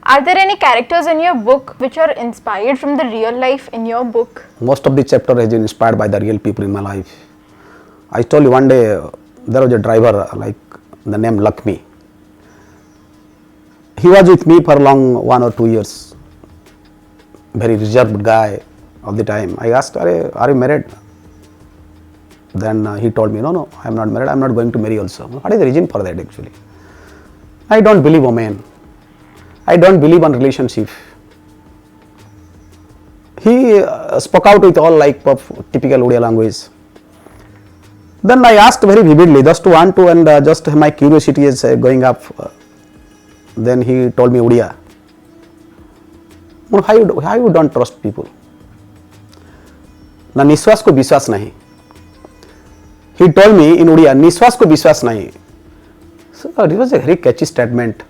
Are there any characters in your book which are inspired from the real life in your book? Most of the chapter has been inspired by the real people in my life. I told you one day there was a driver like the name Lakshmi. He was with me for long 1 or 2 years. Very reserved guy all the time. I asked, are you married? Then he told me, no, I am not married. I am not going to marry also. What is the reason for that actually? I don't believe women. I don't believe on relationship. He spoke out with all like of typical Odia language. Then I asked very vividly, just to want to, and just my curiosity is going up. Then he told me Odia. How you don't trust people? Na निश्वास को विश्वास नहीं. He told me in Odia, निश्वास को विश्वास नहीं. So it was a very catchy statement.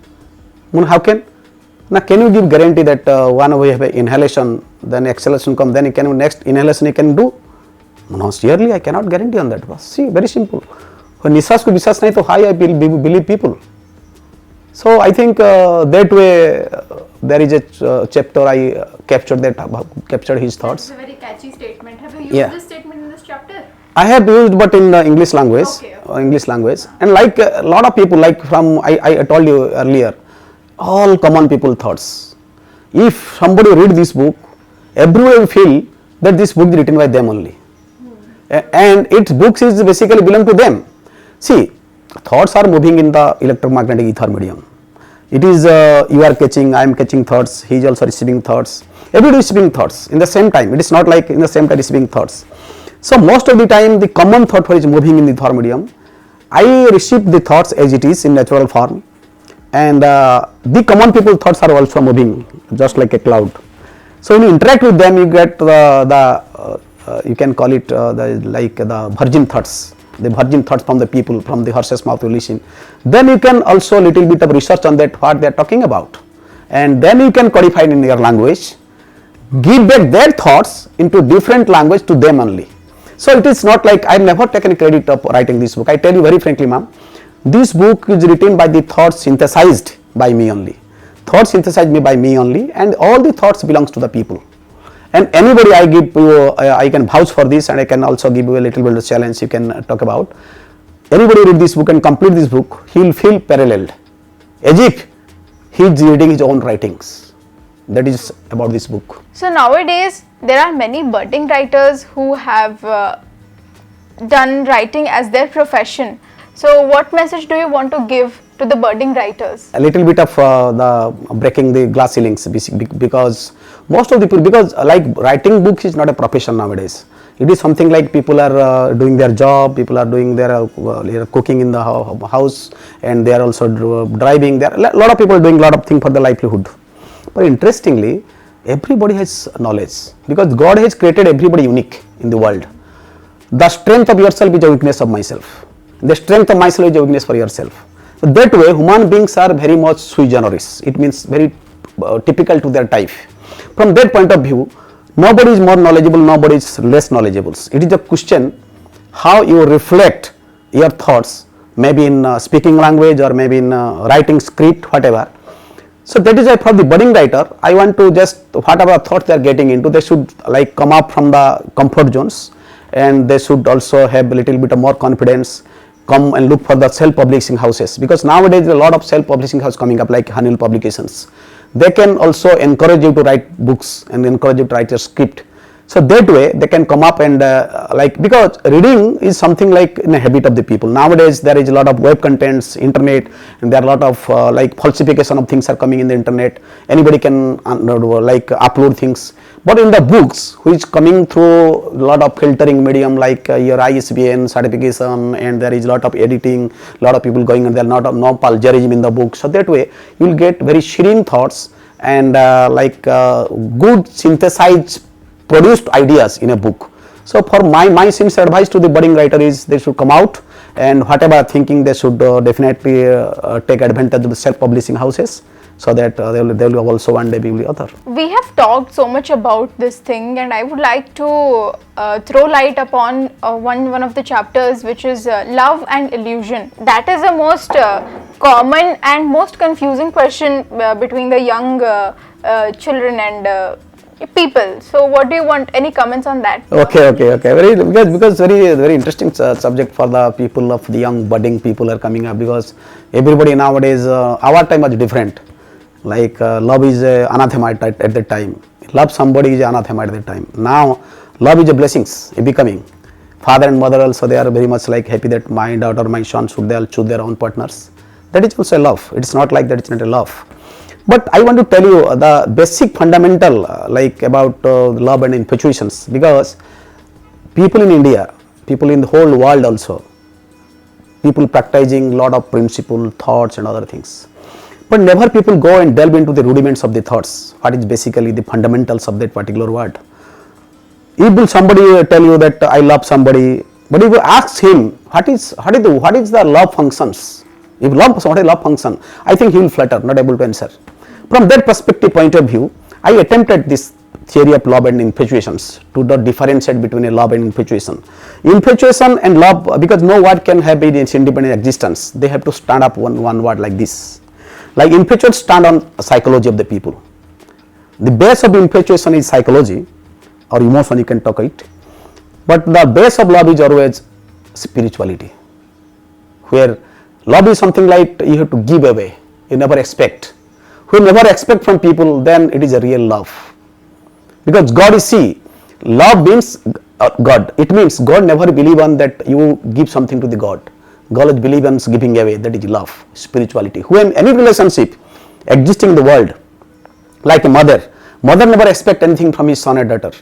How can? Now can you give guarantee that one we have an inhalation, then exhalation come, then you can next inhalation you can do? No, surely I cannot guarantee on that. See, very simple. When निश्वास को विश्वास नहीं तो how I believe people? So I think that way there is a chapter I captured his thoughts. That's a very catchy statement. Have you used this statement in this chapter? I have used, but in English language. Okay. English language, and like a lot of people, like from I told you earlier, all common people thoughts. If somebody read this book, everyone will feel that this book is written by them only, and its books is basically belong to them. See, thoughts are moving in the electromagnetic ether medium. It is you are catching, I am catching thoughts. He is also receiving thoughts. Everybody is receiving thoughts in the same time. It is not like in the same time receiving thoughts. So most of the time, the common thought is moving in the ether medium. I receive the thoughts as it is in natural form, and the common people thoughts are also moving just like a cloud. So when you interact with them, you get you can call it the virgin thoughts. The virgin thoughts from the people, from the horse's mouth you listen. Then you can also little bit of research on that what they are talking about, and then you can codify in your language, give back their thoughts into different language to them only. So it is not like I have never taken credit of writing this book. I tell you very frankly, ma'am, this book is written by the thoughts synthesized by me only. Thoughts synthesized by me only, and all the thoughts belongs to the people. And anybody I give you, I can vouch for this, and I can also give you a little bit of challenge you can talk about. Anybody read this book and complete this book, he will feel paralleled, as if he is reading his own writings. That is about this book. So nowadays there are many budding writers who have done writing as their profession. So what message do you want to give to the budding writers? A little bit of the breaking the glass ceilings, because most of the people, because like writing books is not a profession nowadays. It is something like people are doing their job, people are doing their cooking in the house, and they are also driving. There are a lot of people doing a lot of things for their livelihood. But interestingly, everybody has knowledge, because God has created everybody unique in the world. The strength of yourself is the weakness of myself. The strength of myself is the weakness for yourself. So that way, human beings are very much sui generis. It means very typical to their type. From that point of view, nobody is more knowledgeable, nobody is less knowledgeable. It is a question how you reflect your thoughts, maybe in speaking language or maybe in writing script, whatever. So that is why for the budding writer, I want to just whatever thoughts they are getting into, they should like come up from the comfort zones, and they should also have a little bit of more confidence, come and look for the self-publishing houses, because nowadays there are a lot of self-publishing houses coming up like Hanil Publications. They can also encourage you to write books and encourage you to write your script. So that way they can come up and like, because reading is something like in a habit of the people. Nowadays there is a lot of web contents, internet, and there are a lot of like falsification of things are coming in the internet. Anybody can like upload things. But in the books, which coming through a lot of filtering medium like your ISBN certification, and there is a lot of editing, a lot of people going, and there are not no plagiarism in the book. So that way you will get very serene thoughts and like good synthesized produced ideas in a book. So for my sincere advice to the budding writer is they should come out, and whatever thinking they should definitely take advantage of the self-publishing houses, so that they will also one day be the author. We have talked so much about this thing, and I would like to throw light upon one of the chapters, which is love and illusion. That is the most common and most confusing question between the young children and people. So what do you want, any comments on that? Okay. Very, because very interesting subject for the people of the young budding people are coming up, because everybody nowadays, our time was different. Like love is anathema at that time. Love somebody is anathema at that time. Now love is a blessings, a becoming. Father and mother also, they are very much like happy that my daughter, my son should they all choose their own partners. That is also a love. It's not like that it's not a love. But I want to tell you the basic fundamental like about love and infatuations, because people in India, people in the whole world also, people practicing lot of principle, thoughts and other things. But never people go and delve into the rudiments of the thoughts, what is basically the fundamentals of that particular word. If will somebody tell you that I love somebody, but if you ask him what is the love functions, if love, what is love function, I think he will flutter, not able to answer. From that perspective point of view, I attempted this theory of love and infatuations to not differentiate between a love and infatuation. Infatuation and love, because no word can have its independent existence, they have to stand up one word like this. Like infatuation stand on psychology of the people. The base of infatuation is psychology or emotion, you can talk it, but the base of love is always spirituality, where love is something like you have to give away, you never expect. Who never expect from people, then it is a real love. Because God is, see, love means God. It means God never believe on that you give something to the God. God believe on giving away, that is love, spirituality. When any relationship existing in the world, like a mother never expect anything from his son or daughter.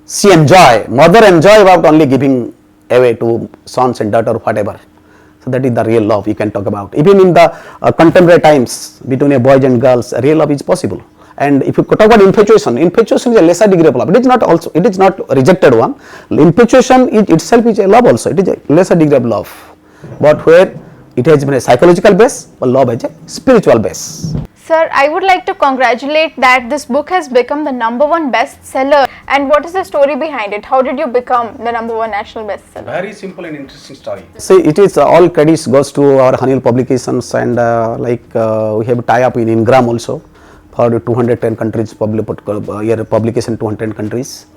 She enjoy, mother enjoy about only giving away to sons and daughter, whatever. So that is the real love you can talk about. Even in the contemporary times, between a boys and girls, real love is possible. And if you talk about infatuation is a lesser degree of love. It is not rejected one. Infatuation itself is a love also. It is a lesser degree of love. But where it has been a psychological base, but love has a spiritual base. Sir, I would like to congratulate that this book has become the #1 bestseller. And what is the story behind it? How did you become the #1 national bestseller? Very simple and interesting story. See, it is all credits goes to our Hanil Publications, and we have tie up in Ingram also for 210 countries, publication 210 countries.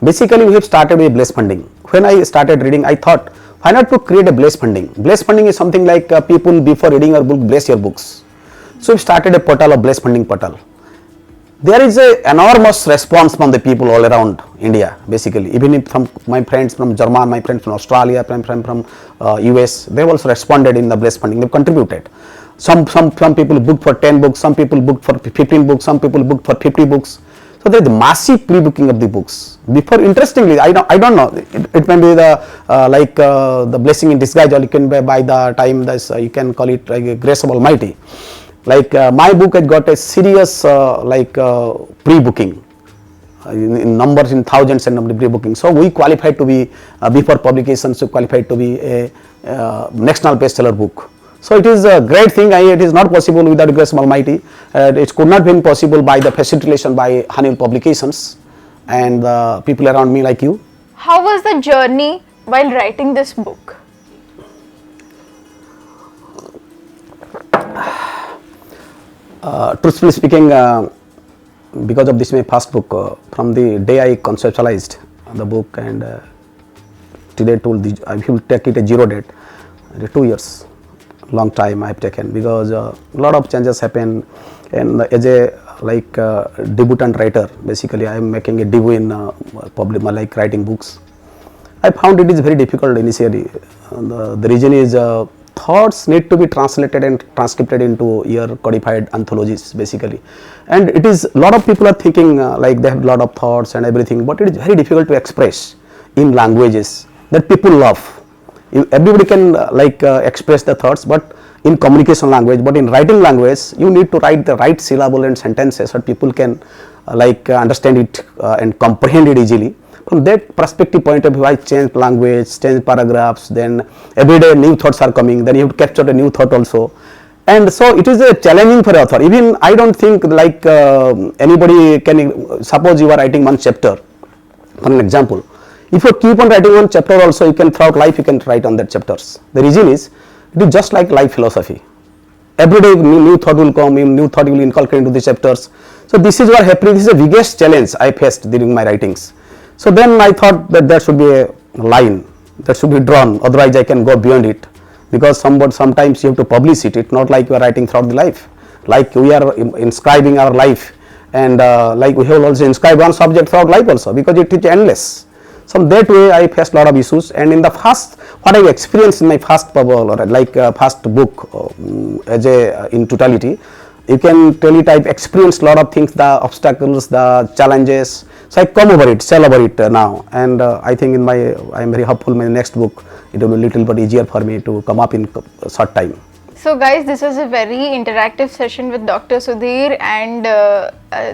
Basically, we have started with Blaze Funding. When I started reading, I thought, why not to create a Blaze Funding? Blaze Funding is something like people before reading your book, bless your books. So we started a portal of Blaze Funding portal. There is a enormous response from the people all around India, basically. Even if from my friends from Germany, my friends from Australia, from US, they also responded in the Blaze Funding. They contributed. Some people booked for 10 books, some people booked for 15 books, some people booked for 50 books. So there is massive pre-booking of the books. Before, interestingly, I don't know. It may be the blessing in disguise, or you can by the time you can call it like a grace of Almighty. Like my book has got a serious pre-booking in numbers, in thousands and number pre-booking. So we qualified to be before publications, we qualified to be a national bestseller book. So it is a great thing. It is not possible without the grace of Almighty. It could not been possible by the facilitation by Hanil Publications and the people around me like you. How was the journey while writing this book? Truthfully speaking, because of this my first book, from the day I conceptualized the book and today I will take it a zero date, 2 years, long time I have taken, because a lot of changes happen, and as a debutant writer, basically I am making a debut in like writing books. I found it is very difficult initially. The reason is thoughts need to be translated and transcribed into your codified anthologies, basically, and it is a lot of people are thinking like they have a lot of thoughts and everything, but it is very difficult to express in languages that people love. Everybody can express the thoughts, but in communication language, but in writing language you need to write the right syllable and sentences so people can understand it and comprehend it easily. From that perspective point of view, I changed language, changed paragraphs, then every day new thoughts are coming, then you have to capture a new thought also. And so it is a challenging for author. Even I don't think anybody can, suppose you are writing one chapter, for an example. If you keep on writing one chapter also, you can throughout life you can write on that chapters. The reason is, it is just like life philosophy. every day new thought will come, new thought will inculcate into the chapters. So this is what happening. This is the biggest challenge I faced during my writings. So then I thought that there should be a line that should be drawn, otherwise I can go beyond it, because sometimes you have to publish it. It's not like you are writing throughout the life, like we are inscribing our life, and like we have also inscribed one subject throughout life also, because it is endless. So that way I faced a lot of issues, and in the first, what I experienced in my first first book as a in totality, you can tell it, I've experienced a lot of things, the obstacles, the challenges. So I come over it, sail over it now, and I think I am very hopeful in my next book it will be a little bit easier for me to come up in a short time. So guys, this was a very interactive session with Dr. Sudhir, and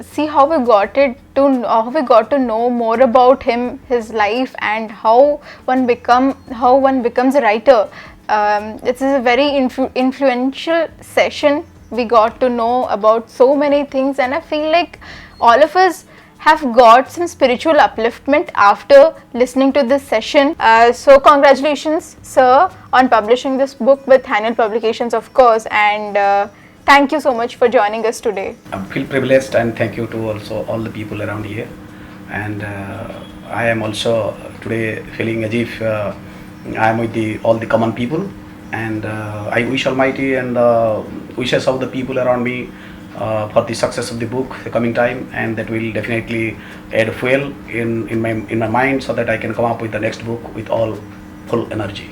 see how we got to know more about him, his life, and how one becomes a writer. This is a very influential session. We got to know about so many things, and I feel like all of us have got some spiritual upliftment after listening to this session. So congratulations, sir, on publishing this book with Haniel Publications, of course, and thank you so much for joining us today. I feel privileged, and thank you to also all the people around here. And I am also today feeling as if I am with all the common people, and I wish Almighty and wishes of the people around me for the success of the book the coming time, and that will definitely add fuel in my mind, so that I can come up with the next book with all full energy.